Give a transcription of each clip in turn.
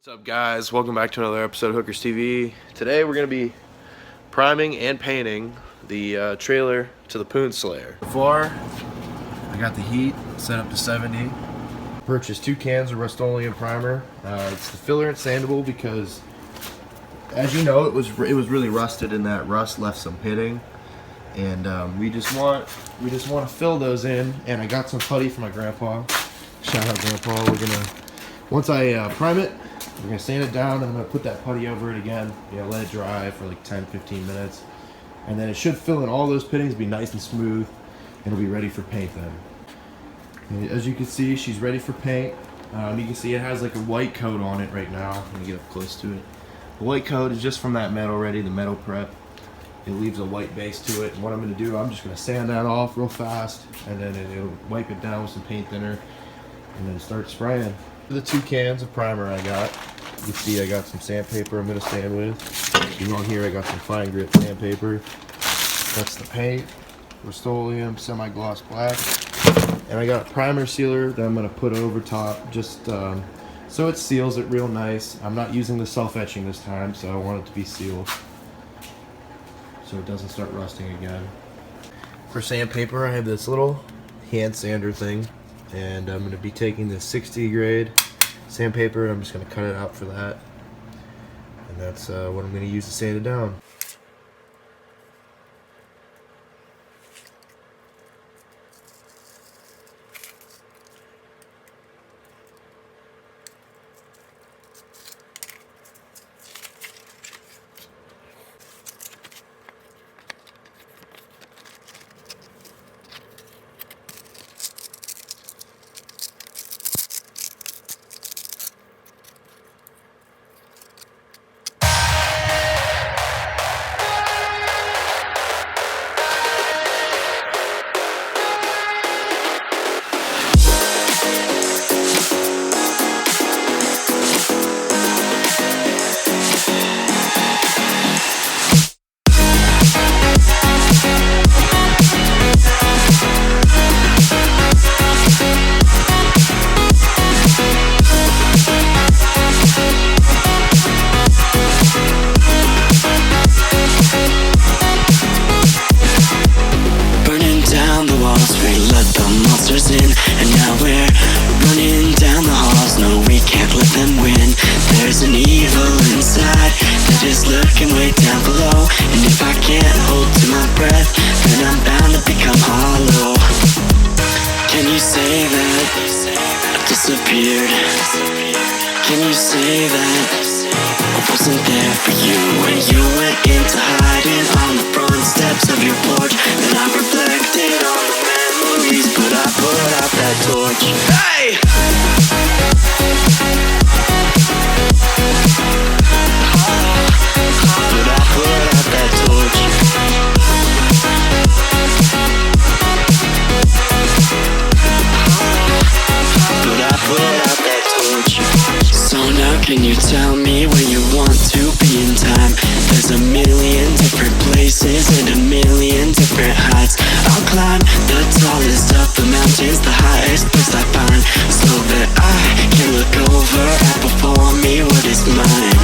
What's up, guys? Welcome back to another episode of Hookers TV. Today we're going to be priming and painting the trailer to the Poon Slayer. Before, I got the heat set up to 70. Purchased 2 cans of Rust-Oleum primer. It's the filler and sandable because, as you know, it was really rusted, and that rust left some pitting. And we just want to fill those in. And I got some putty from my grandpa. Shout out, Grandpa. Once I prime it, we're going to sand it down, and I'm going to put that putty over it again. Let it dry for like 10-15 minutes. And then it should fill in all those pittings, be nice and smooth, and it'll be ready for paint then. And as you can see, she's ready for paint. You can see it has like a white coat on it right now. Let me get up close to it. The white coat is just from that metal ready, the metal prep. It leaves a white base to it. And what I'm going to do, I'm just going to sand that off real fast, and then it'll wipe it down with some paint thinner, and then start spraying. The 2 cans of primer I got. You can see I got some sandpaper I'm going to sand with. And on here I got some fine grit sandpaper. That's the paint. Rust-Oleum semi-gloss black. And I got a primer sealer that I'm going to put over top just so it seals it real nice. I'm not using the self-etching this time, so I want it to be sealed so it doesn't start rusting again. For sandpaper, I have this little hand sander thing. And I'm going to be taking this 60 grade sandpaper. I'm just going to cut it out for that. And that's what I'm going to use to sand it down. And now we're running down the halls. No, we can't let them win. There's an evil inside that is lurking way down below. And if I can't hold to my breath, then I'm bound to become hollow. Can you say that I disappeared? Can you say that I wasn't there for you when you went into hiding on the front steps of your porch? And I reflected on the memories, but I put out that torch. Hey! But I put out that torch. But I put out that torch. So now can you tell me where you want to be in time? There's a million different places and a million different heights. I'll climb the tallest of the mountains, the highest place I find, so that I can look over at before me what is mine.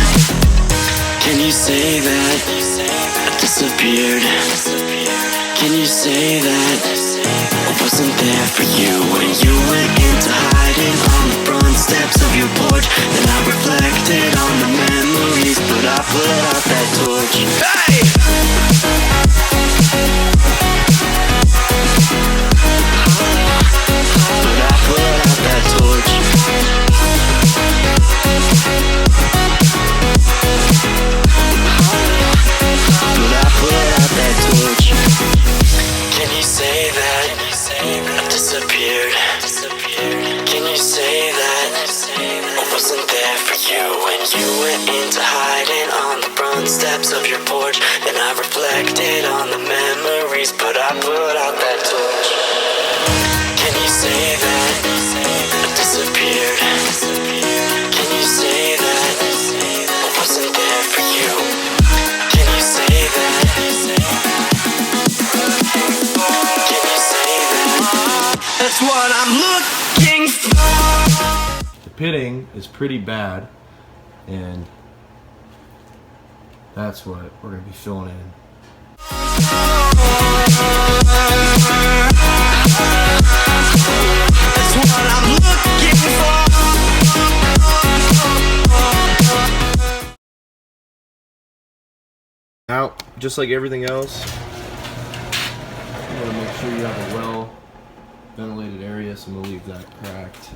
Can you say that I disappeared? Can you say that I wasn't there for you when you went into hiding on the front steps of your porch? Then I reflected on the memories, but I put out that torch. Hey! But I put out that torch. But I put out that torch. Can you say that I disappeared? Can you say that I wasn't there for you when you went into hiding on the front steps of your porch? Then I reflected on the memories, but I put out that torch. Can you say that I disappeared? Can you say that I wasn't there for you? Can you say that? Can you say that? That's what I'm looking for. The pitting is pretty bad. And that's what we're going to be filling in. That's what I'm looking for. Now, just like everything else, you want to make sure you have a well ventilated area, so I'm going to leave that cracked.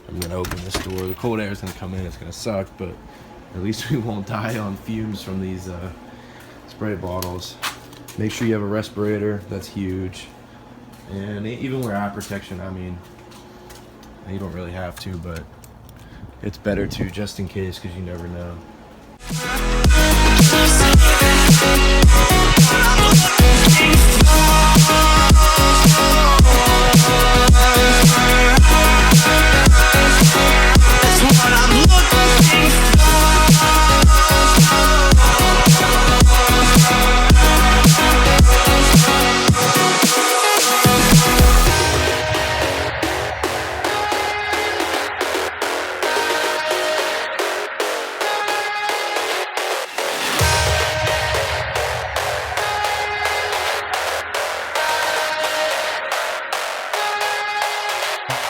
I'm going to open this door. The cold air is going to come in, it's going to suck, but at least we won't die on fumes from these spray bottles. Make sure you have a respirator, that's huge. And even wear eye protection. I mean, you don't really have to, but it's better to, just in case, because you never know.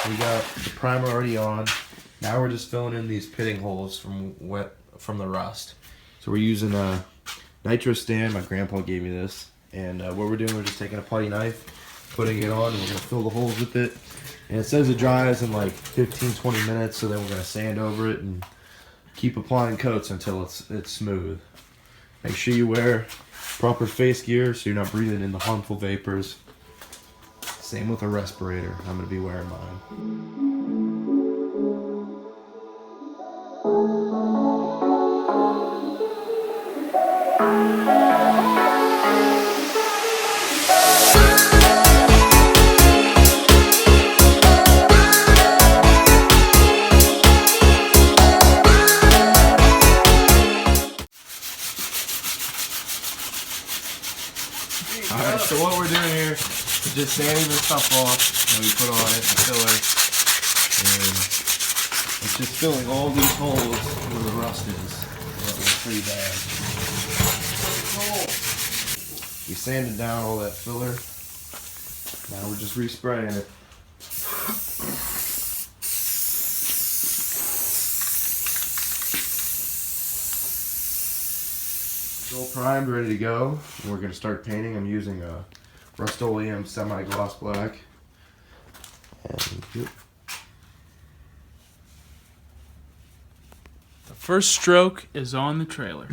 We got the primer already on. Now we're just filling in these pitting holes from the rust. So we're using a nitro stand. My grandpa gave me this. And what we're doing, we're just taking a putty knife, putting it on, and we're going to fill the holes with it. And it says it dries in like 15-20 minutes, so then we're going to sand over it and keep applying coats until it's smooth. Make sure you wear proper face gear so you're not breathing in the harmful vapors. Same with a respirator. I'm going to be wearing mine. Alright, so what we're doing here is just sanding the stuff off that we put on it, the filler, and it's just filling all these holes where the rust is. That was pretty bad. We sanded down all that filler. Now we're just respraying it. It's all primed, ready to go. And we're going to start painting. I'm using a Rust-Oleum semi-gloss black. And The first stroke is on the trailer.